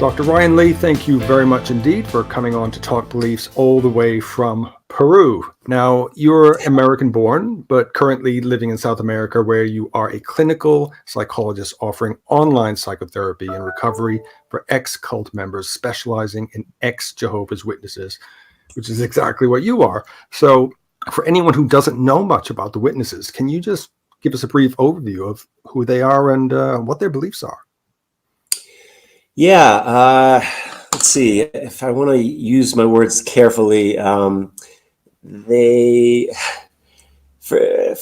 Dr. Ryan Lee, thank you very much indeed for coming on to Talk Beliefs all the way from Peru. Now, you're American-born, but currently living in South America, where you are a clinical psychologist offering online psychotherapy and recovery for ex-cult members, specializing in ex-Jehovah's Witnesses, which is exactly what you are. So for anyone who doesn't know much about the Witnesses, can you just give us a brief overview of who they are and what their beliefs are? Yeah, let's see. If I want to use my words carefully, for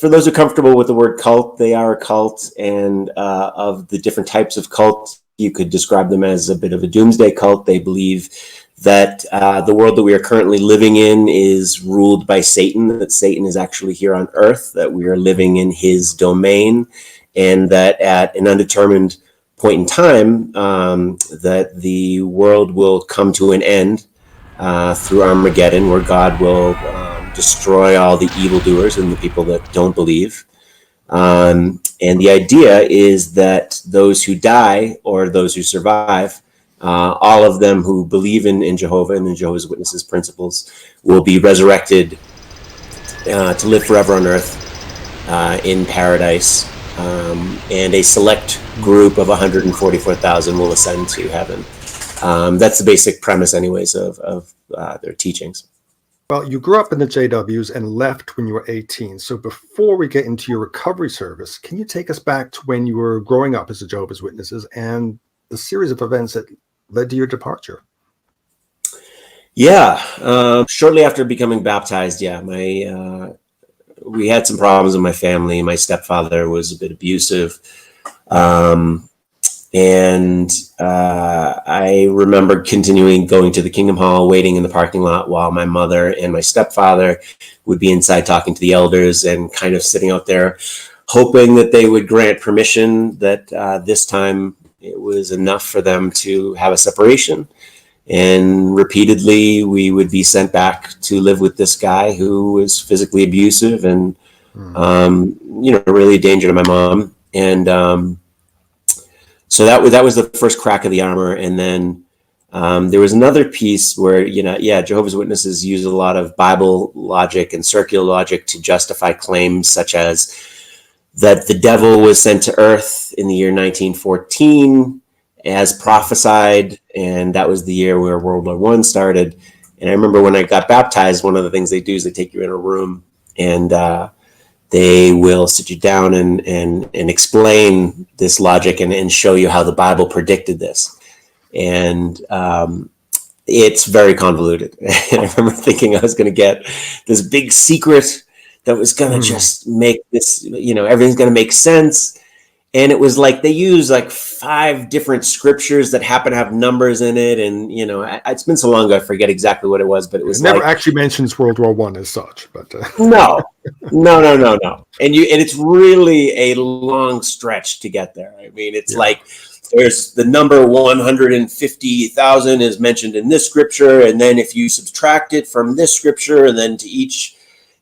those who are comfortable with the word cult, they are a cult, and of the different types of cult, you could describe them as a bit of a doomsday cult. They believe that the world that we are currently living in is ruled by Satan, that Satan is actually here on earth, that we are living in his domain, and that at an undetermined point in time, that the world will come to an end through Armageddon, where God will destroy all the evildoers and the people that don't believe. And the idea is that those who die or those who survive, all of them who believe in Jehovah and the Jehovah's Witnesses principles, will be resurrected to live forever on earth in paradise. And a select group of 144,000 will ascend to heaven. That's the basic premise, anyways, of their teachings. Well, you grew up in the JWs and left when you were 18. So before we get into your recovery service, can you take us back to when you were growing up as a Jehovah's Witnesses and the series of events that led to your departure? Yeah, shortly after becoming baptized, we had some problems in my family. My stepfather was a bit abusive. And I remember continuing going to the Kingdom Hall, waiting in the parking lot while my mother and my stepfather would be inside talking to the elders, and kind of sitting out there hoping that they would grant permission, that this time it was enough for them to have a separation. And repeatedly we would be sent back to live with this guy who was physically abusive and really a danger to my mom. And so that was the first crack of the armor. And then there was another piece where, Jehovah's Witnesses use a lot of Bible logic and circular logic to justify claims such as that the devil was sent to earth in the year 1914 as prophesied, and that was the year where World War I started. And I remember when I got baptized, one of the things they do is they take you in a room and they will sit you down and explain this logic and show you how the Bible predicted this. And it's very convoluted. And I remember thinking I was going to get this big secret that was going to just make this, everything's going to make sense. And it was like they use like 5 different scriptures that happen to have numbers in it. And, it's been so long ago, I forget exactly what it was, but it was never actually mentions World War I as such, but No. And it's really a long stretch to get there. I mean, it's like there's the number 150,000 is mentioned in this scripture. And then if you subtract it from this scripture and then to each,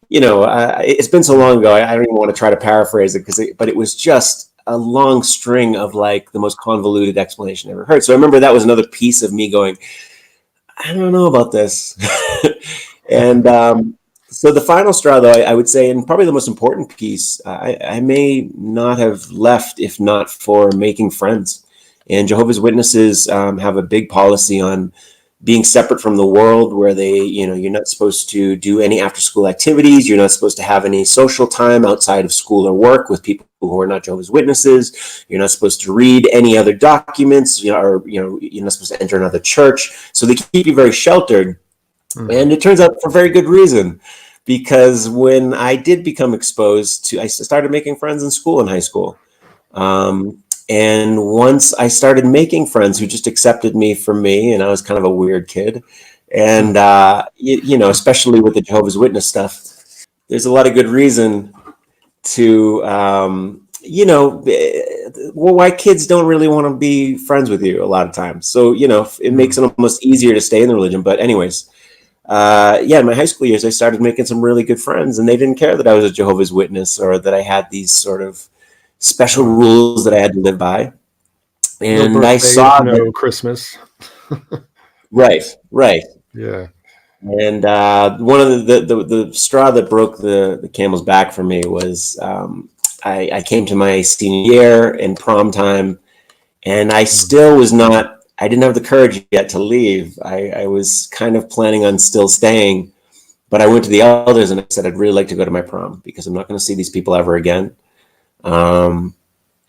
it's been so long ago, I don't even want to try to paraphrase it but it was just a long string of like the most convoluted explanation I ever heard. So I remember that was another piece of me going, I don't know about this. And so the final straw, though, I would say, and probably the most important piece, I may not have left if not for making friends. And Jehovah's Witnesses have a big policy on being separate from the world, where you're not supposed to do any after school activities. You're not supposed to have any social time outside of school or work with people who are not Jehovah's Witnesses. You're not supposed to read any other documents, you're not supposed to enter another church. So they keep you very sheltered. And it turns out for very good reason, because when I did become exposed to, I started making friends in school, in high school. And once I started making friends who just accepted me for me, and I was kind of a weird kid, and especially with the Jehovah's Witness stuff, there's a lot of good reason to, why kids don't really want to be friends with you a lot of times. So, it makes it almost easier to stay in the religion. But anyways, in my high school years, I started making some really good friends, and they didn't care that I was a Jehovah's Witness or that I had these sort of special rules that I had to live by. No And I birthdays, saw that. no Christmas. Right, right. Yeah. And one of the straw that broke the camel's back for me was I came to my senior year in prom time, and I Mm. still was not. I didn't have the courage yet to leave. I was kind of planning on still staying, but I went to the elders and I said I'd really like to go to my prom because I'm not going to see these people ever again. Um,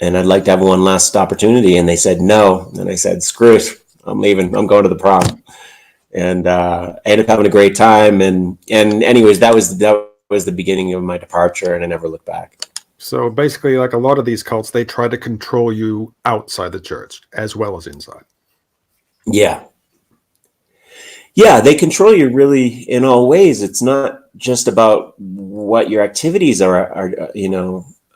and I'd like to have one last opportunity. And they said no. And I said, screw it, I'm leaving. I'm going to the prom. And I ended up having a great time. And anyways, that was the beginning of my departure, and I never looked back. So basically, like a lot of these cults, they try to control you outside the church as well as inside. Yeah. Yeah, they control you really in all ways. It's not just about what your activities are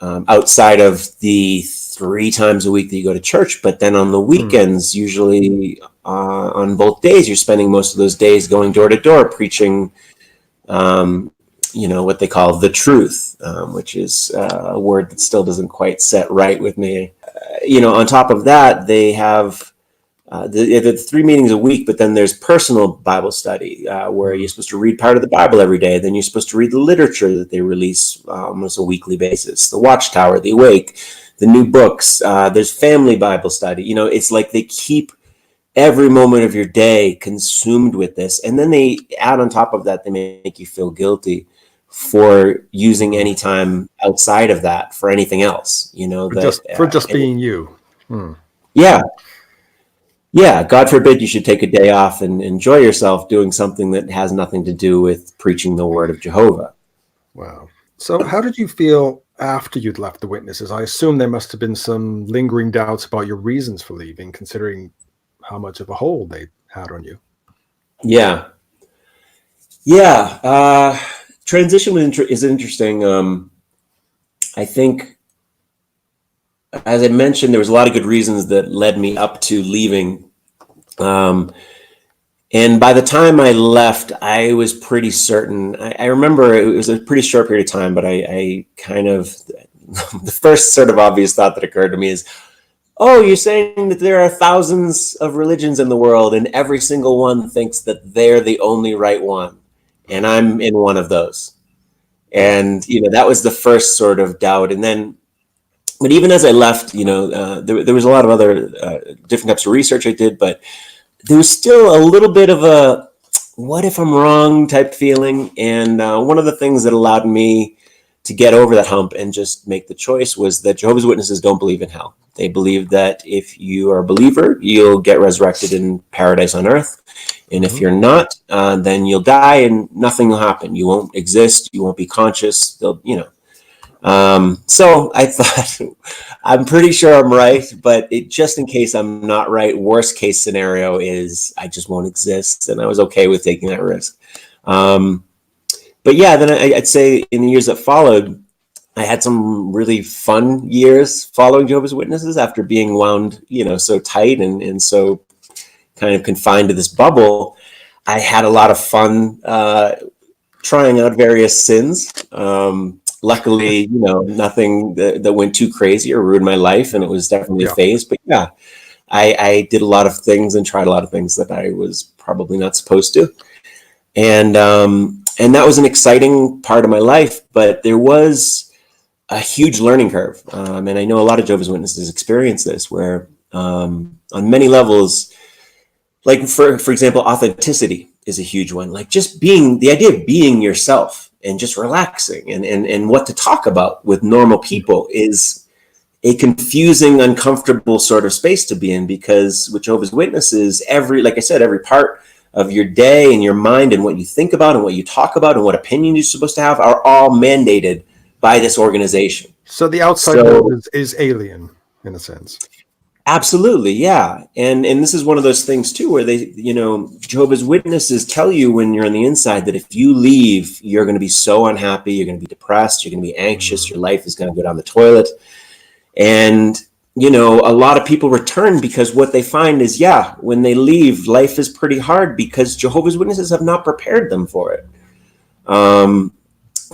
outside of the 3 times a week that you go to church, but then on the weekends, usually on both days, you're spending most of those days going door to door preaching, what they call the truth, which is a word that still doesn't quite set right with me. On top of that, they have the 3 meetings a week, but then there's personal Bible study where you're supposed to read part of the Bible every day. Then you're supposed to read the literature that they release almost a weekly basis, the Watchtower, the Awake, the new books. There's family Bible study. It's like they keep every moment of your day consumed with this. And then they add on top of that, they make you feel guilty for using any time outside of that for anything else, For just being you. Yeah. Yeah, God forbid you should take a day off and enjoy yourself doing something that has nothing to do with preaching the word of Jehovah. Wow. So how did you feel after you'd left the Witnesses? I assume there must have been some lingering doubts about your reasons for leaving, considering how much of a hold they had on you. Yeah. Yeah. Transition is interesting. I think, as I mentioned, there was a lot of good reasons that led me up to leaving. And by the time I left, I was pretty certain. I remember it was a pretty short period of time, but I kind of, the first sort of obvious thought that occurred to me is, oh, you're saying that there are thousands of religions in the world and every single one thinks that they're the only right one. And I'm in one of those. And, that was the first sort of doubt. And then, but even as I left, there was a lot of other different types of research I did, but there was still a little bit of a what if I'm wrong type feeling. And one of the things that allowed me to get over that hump and just make the choice was that Jehovah's Witnesses don't believe in hell. They believe that if you are a believer, you'll get resurrected in paradise on earth. And if you're not, then you'll die and nothing will happen. You won't exist. You won't be conscious. So I thought, I'm pretty sure I'm right, but just in case I'm not right, worst case scenario is I just won't exist. And I was okay with taking that risk. But yeah, then I'd say in the years that followed, I had some really fun years following Jehovah's Witnesses after being wound, so tight and so kind of confined to this bubble. I had a lot of fun trying out various sins. Luckily, nothing that went too crazy or ruined my life, and it was definitely a phase. But yeah, I did a lot of things and tried a lot of things that I was probably not supposed to. And that was an exciting part of my life, but there was a huge learning curve. And I know a lot of Jehovah's Witnesses experience this, where on many levels, like for example, authenticity is a huge one. Like just the idea of being yourself and just relaxing and what to talk about with normal people is a confusing, uncomfortable sort of space to be in, because with Jehovah's Witnesses, like I said, every part of your day and your mind and what you think about and what you talk about and what opinion you're supposed to have are all mandated by this organization. So the outside world is alien in a sense. Absolutely, yeah. And this is one of those things too, where they, Jehovah's Witnesses tell you when you're on the inside that if you leave, you're going to be so unhappy, you're going to be depressed, you're going to be anxious, your life is going to go down the toilet. And a lot of people return because what they find is, when they leave, life is pretty hard because Jehovah's Witnesses have not prepared them for it.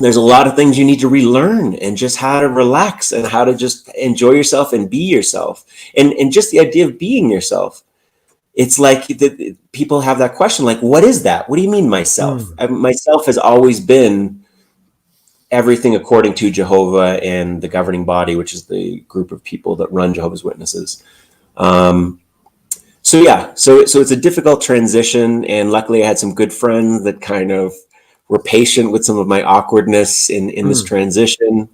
there's a lot of things you need to relearn, and just how to relax and how to just enjoy yourself and be yourself. And just the idea of being yourself. It's like people have that question, like, what is that? What do you mean myself? Myself has always been everything according to Jehovah and the governing body, which is the group of people that run Jehovah's Witnesses. So it's a difficult transition, and luckily I had some good friends that kind of were patient with some of my awkwardness in this transition.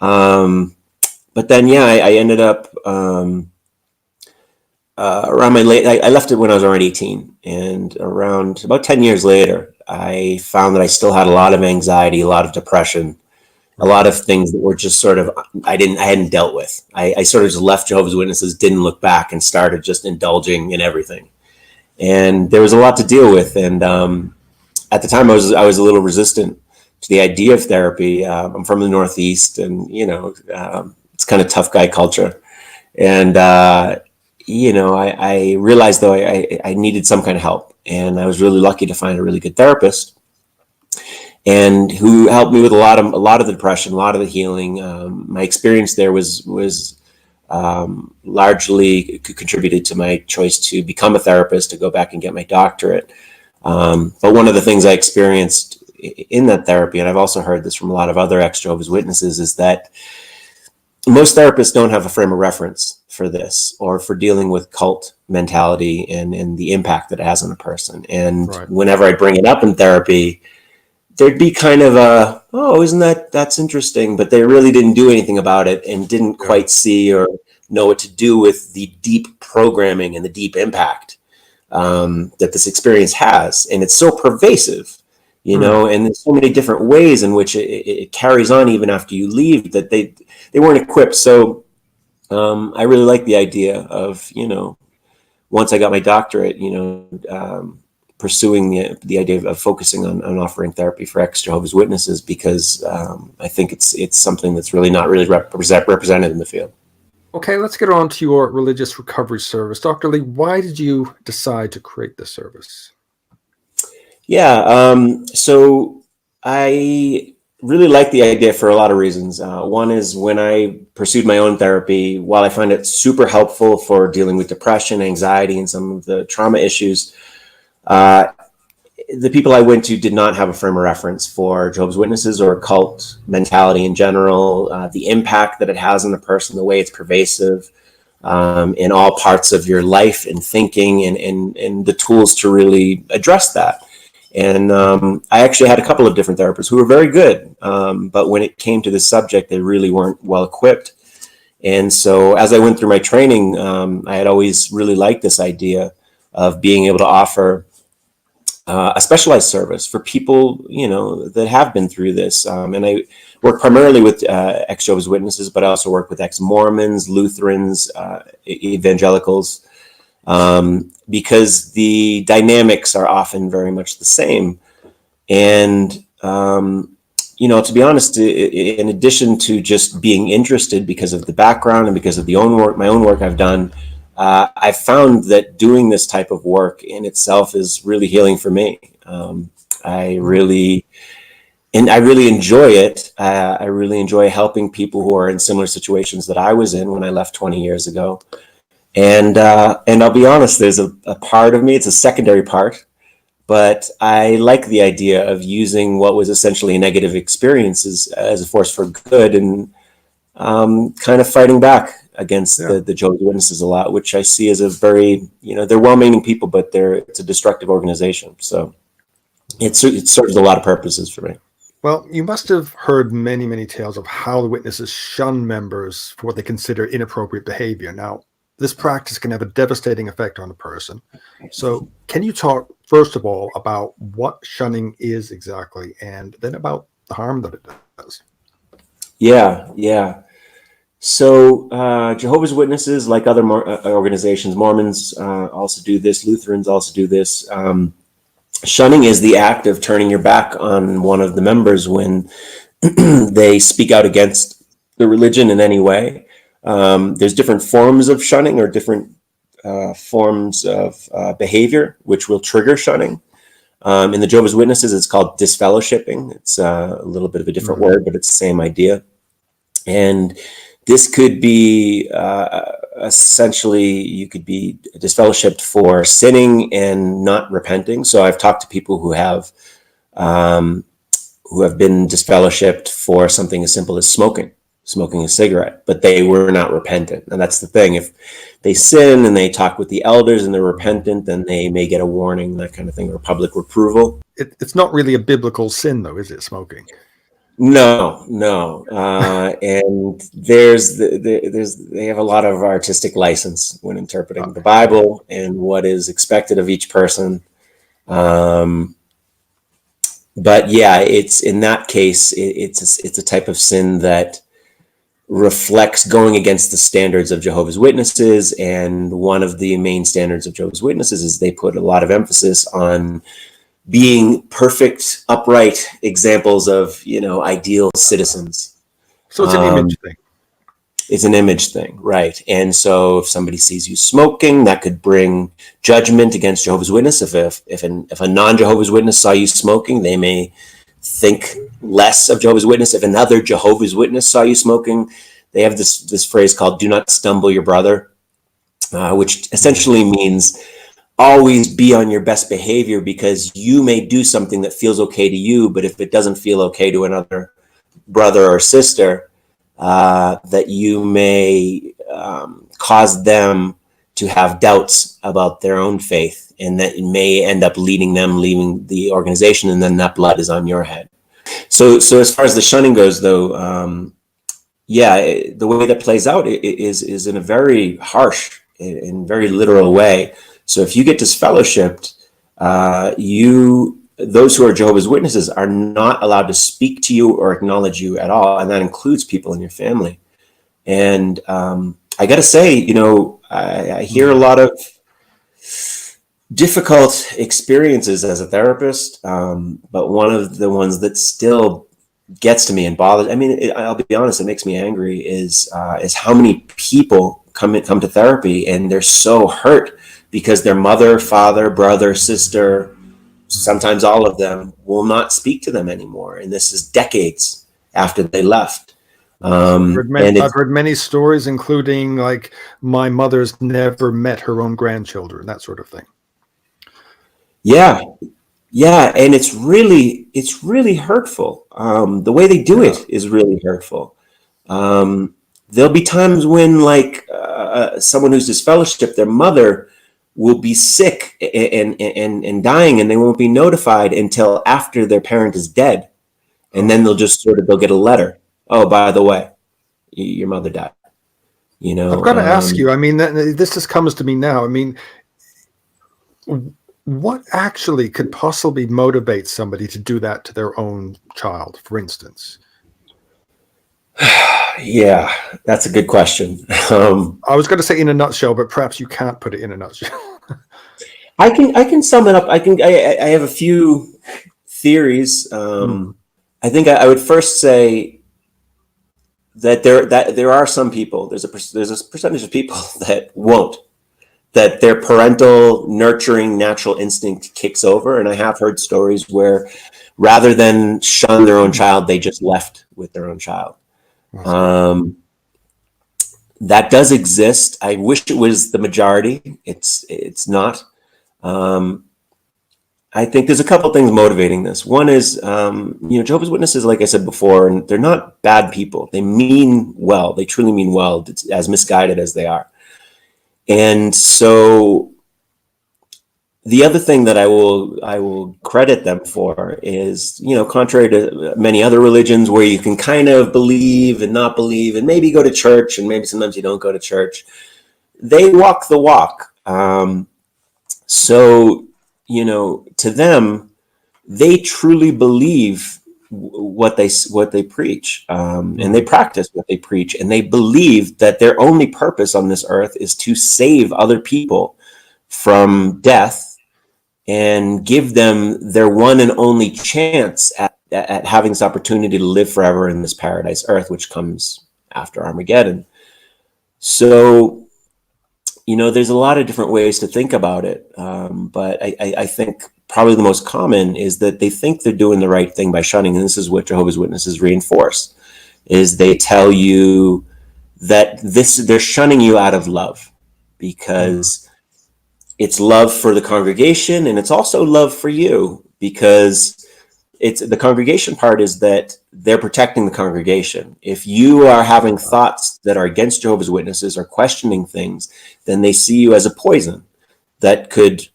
But then, I ended up around my I left it when I was around 18, and around about 10 years later, I found that I still had a lot of anxiety, a lot of depression, a lot of things that were just sort of, I hadn't dealt with. I sort of just left Jehovah's Witnesses, didn't look back, and started just indulging in everything. And there was a lot to deal with. And at the time, I was a little resistant to the idea of therapy. I'm from the Northeast, and it's kind of tough guy culture. And I realized, though, I needed some kind of help, and I was really lucky to find a really good therapist, and who helped me with a lot of the depression, a lot of the healing. My experience there was largely contributed to my choice to become a therapist, to go back and get my doctorate. But one of the things I experienced in that therapy, and I've also heard this from a lot of other ex-Jehovah's Witnesses, is that most therapists don't have a frame of reference for this, or for dealing with cult mentality and the impact that it has on a person. And whenever I bring it up in therapy, there'd be kind of isn't that's interesting, but they really didn't do anything about it, and didn't quite see or know what to do with the deep programming and the deep impact that this experience has. And it's so pervasive, and there's so many different ways in which it carries on even after you leave, that they weren't equipped. So I really like the idea of, once I got my doctorate, pursuing the idea of focusing on offering therapy for ex-Jehovah's Witnesses, because I think it's something that's really not really represented in the field. Okay, let's get on to your religious recovery service. Dr. Lee, why did you decide to create this service? So I really like the idea for a lot of reasons. One is, when I pursued my own therapy, while I find it super helpful for dealing with depression, anxiety, and some of the trauma issues, the people I went to did not have a frame of reference for Jehovah's Witnesses or occult mentality in general, the impact that it has on a person, the way it's pervasive in all parts of your life and thinking, and the tools to really address that. And I actually had a couple of different therapists who were very good, but when it came to this subject, they really weren't well equipped. And so as I went through my training, I had always really liked this idea of being able to offer a specialized service for people, that have been through this. And I work primarily with ex-Jehovah's Witnesses, but I also work with ex-Mormons, Lutherans, evangelicals, because the dynamics are often very much the same. And, to be honest, in addition to just being interested because of the background and because of my own work I've done, I found that doing this type of work in itself is really healing for me. I really enjoy it. I really enjoy helping people who are in similar situations that I was in when I left 20 years ago. And I'll be honest, there's a part of me, it's a secondary part, but I like the idea of using what was essentially a negative experience as a force for good, and kind of fighting back against the Jehovah's Witnesses a lot, which I see as a very, they're well-meaning people, but it's a destructive organization. So it serves a lot of purposes for me. Well, you must have heard many, many tales of how the witnesses shun members for what they consider inappropriate behavior. Now, this practice can have a devastating effect on a person. So can you talk, first of all, about what shunning is exactly, and then about the harm that it does? Yeah. So Jehovah's Witnesses, like other organizations, Mormons also do this, Lutherans also do this. Shunning is the act of turning your back on one of the members when they speak out against the religion in any way. There's different forms of shunning, or different forms of behavior which will trigger shunning. In the Jehovah's Witnesses, it's called disfellowshipping. It's a little bit of a different word, but it's the same idea. And this could be essentially, you could be disfellowshipped for sinning and not repenting. So I've talked to people who have been disfellowshipped for something as simple as smoking a cigarette, but they were not repentant. And that's the thing. If they sin and they talk with the elders and they're repentant, then they may get a warning, that kind of thing, or public reproval. It's not really a biblical sin, though, is it, smoking? No. And they have a lot of artistic license when interpreting the Bible and what is expected of each person. But yeah, it's in that case, it's a type of sin that reflects going against the standards of Jehovah's Witnesses. And one of the main standards of Jehovah's Witnesses is they put a lot of emphasis on being perfect, upright examples of, ideal citizens. So it's an image thing. It's an image thing, right? And so if somebody sees you smoking, that could bring judgment against Jehovah's Witness. If a non-Jehovah's Witness saw you smoking, they may think less of Jehovah's Witness. If another Jehovah's Witness saw you smoking, they have this phrase called "do not stumble your brother," which essentially means always be on your best behavior, because you may do something that feels okay to you, but if it doesn't feel okay to another brother or sister, that you may cause them to have doubts about their own faith, and that it may end up leaving the organization, and then that blood is on your head. So as far as the shunning goes, though, the way that plays out is in a very harsh and very literal way. So if you get disfellowshipped, those who are Jehovah's Witnesses are not allowed to speak to you or acknowledge you at all, and that includes people in your family. And I got to say, I hear a lot of difficult experiences as a therapist, but one of the ones that still gets to me and bothers, I'll be honest, it makes me angry, is how many people come to therapy and they're so hurt because their mother, father, brother, sister, sometimes all of them, will not speak to them anymore. And this is decades after they left. I've heard many stories, including like my mother's never met her own grandchildren, that sort of thing. Yeah. And it's really hurtful. The way they do it is really hurtful. There'll be times when someone who's disfellowshipped, their mother will be sick and dying, and they won't be notified until after their parent is dead. And then they'll get a letter. Oh, by the way, your mother died. I've got to ask you, this just comes to me now. What actually could possibly motivate somebody to do that to their own child, for instance? Yeah, that's a good question. I was going to say in a nutshell, but perhaps you can't put it in a nutshell. I can sum it up. I have a few theories. I think I would first say that there are some people. There's a percentage of people that won't. That their parental nurturing natural instinct kicks over, and I have heard stories where, rather than shun their own child, they just left with their own child. That does exist. I wish it was the majority. It's not. I think there's a couple things motivating this. One is, Jehovah's Witnesses, like I said before, and they're not bad people. They mean well. They truly mean well, as misguided as they are. And so the other thing that I will credit them for is, contrary to many other religions where you can kind of believe and not believe and maybe go to church and maybe sometimes you don't go to church, they walk the walk. So, to them, they truly believe what they preach, and they practice what they preach, and they believe that their only purpose on this earth is to save other people from death and give them their one and only chance at having this opportunity to live forever in this paradise earth, which comes after Armageddon. So there's a lot of different ways to think about it. But I think probably the most common is that they think they're doing the right thing by shunning. And this is what Jehovah's Witnesses reinforce, is they tell you that they're shunning you out of love, because it's love for the congregation, and it's also love for you, because it's the congregation part is that they're protecting the congregation. If you are having thoughts that are against Jehovah's Witnesses or questioning things, then they see you as a poison that could,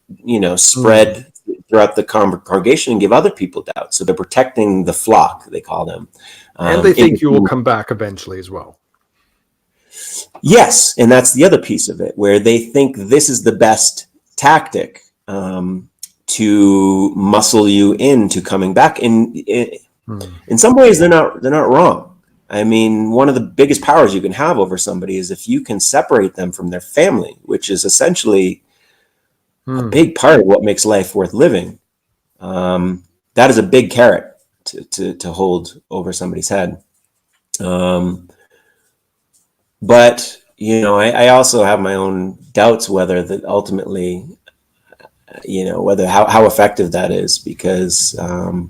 spread throughout the congregation and give other people doubt. So they're protecting the flock, they call them. And they think you will come back eventually as well. Yes, and that's the other piece of it, where they think this is the best tactic to muscle you into coming back. In some ways, they're not wrong. I mean, one of the biggest powers you can have over somebody is if you can separate them from their family, which is essentially a big part of what makes life worth living. That is a big carrot to hold over somebody's head. But I also have my own doubts whether that ultimately, whether how effective that is, because a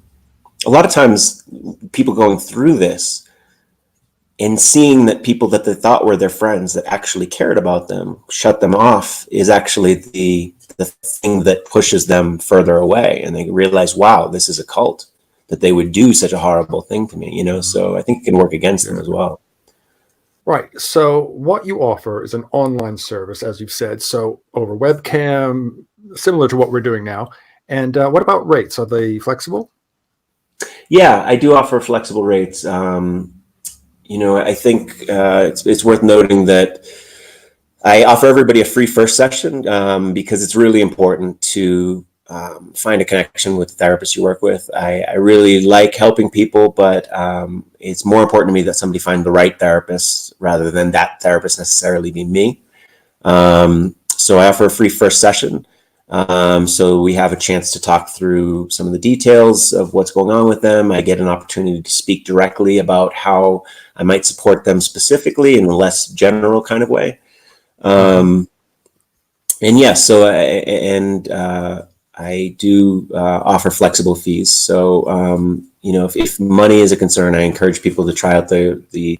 lot of times people going through this and seeing that people that they thought were their friends that actually cared about them shut them off is actually the thing that pushes them further away, and they realize, wow, this is a cult, that they would do such a horrible thing to me. So I think it can work against them as well. Right. So what you offer is an online service, as you've said, so over webcam, similar to what we're doing now. And what about rates? Are they flexible? Yeah, I do offer flexible rates. I think it's worth noting that I offer everybody a free first session because it's really important to find a connection with the therapist you work with. I really like helping people, but it's more important to me that somebody find the right therapist rather than that therapist necessarily be me. So I offer a free first session. So we have a chance to talk through some of the details of what's going on with them. I get an opportunity to speak directly about how I might support them specifically in a less general kind of way. I do offer flexible fees. So, if money is a concern, I encourage people to try out the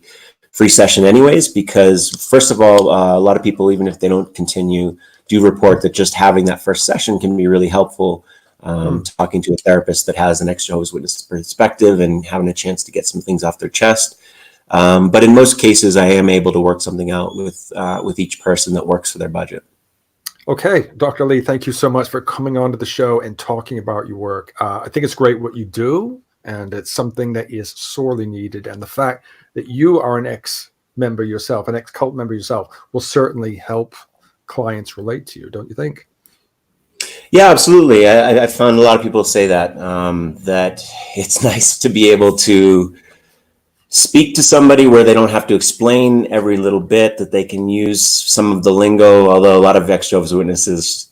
free session anyways, because first of all, a lot of people, even if they don't continue, do report that just having that first session can be really helpful. Talking to a therapist that has an ex-Jehovah's Witness perspective and having a chance to get some things off their chest. But in most cases, I am able to work something out with each person that works for their budget. Okay, Dr. Lee, thank you so much for coming on to the show and talking about your work. I think it's great what you do, and it's something that is sorely needed. And the fact that you are an ex-member yourself, an ex-cult member yourself, will certainly help clients relate to you, don't you think? Yeah, absolutely. I found a lot of people say that it's nice to be able to speak to somebody where they don't have to explain every little bit, that they can use some of the lingo, although a lot of ex-Jehovah's Witnesses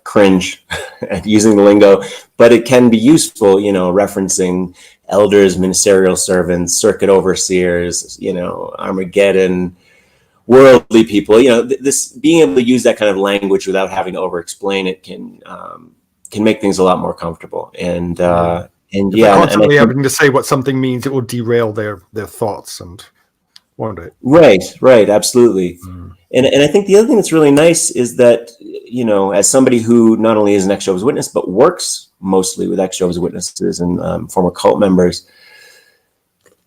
cringe at using the lingo, but it can be useful, referencing elders, ministerial servants, circuit overseers, Armageddon, worldly people, this being able to use that kind of language without having to over-explain it can make things a lot more comfortable. And constantly having to say what something means, it will derail their thoughts, and won't it? Right, absolutely. And I think the other thing that's really nice is that, as somebody who not only is an ex-Jehovah's Witness, but works mostly with ex-Jehovah's Witnesses and former cult members,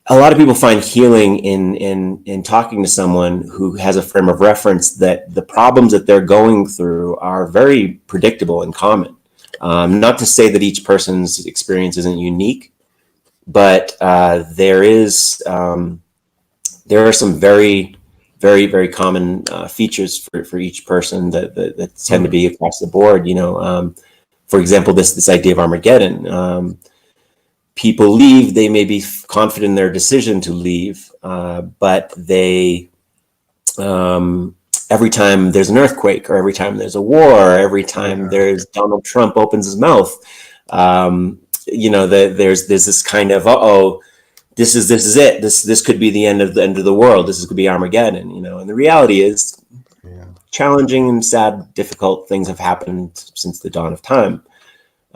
a lot of people find healing in talking to someone who has a frame of reference that the problems that they're going through are very predictable and common. Not to say that each person's experience isn't unique, but there are some very, very, very common features for each person that tend to be across the board. For example, this idea of Armageddon. People leave, they may be confident in their decision to leave, but they, every time there's an earthquake, or every time there's a war, or every time there's Donald Trump opens his mouth, there's this kind of, this is it. This could be the end of the world. This could be Armageddon, and the reality is, challenging and sad, difficult things have happened since the dawn of time.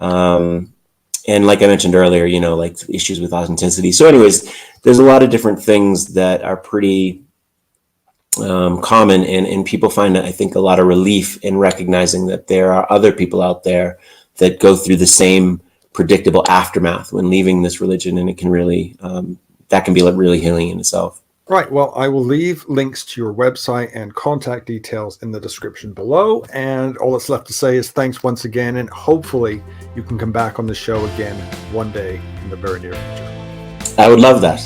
And like I mentioned earlier, you know, like issues with authenticity. So anyways, there's a lot of different things that are pretty common, and people find, I think, a lot of relief in recognizing that there are other people out there that go through the same predictable aftermath when leaving this religion, and it can really, that can be like really healing in itself. Right. Well, I will leave links to your website and contact details in the description below. And all that's left to say is thanks once again. And hopefully you can come back on the show again one day in the very near future. I would love that.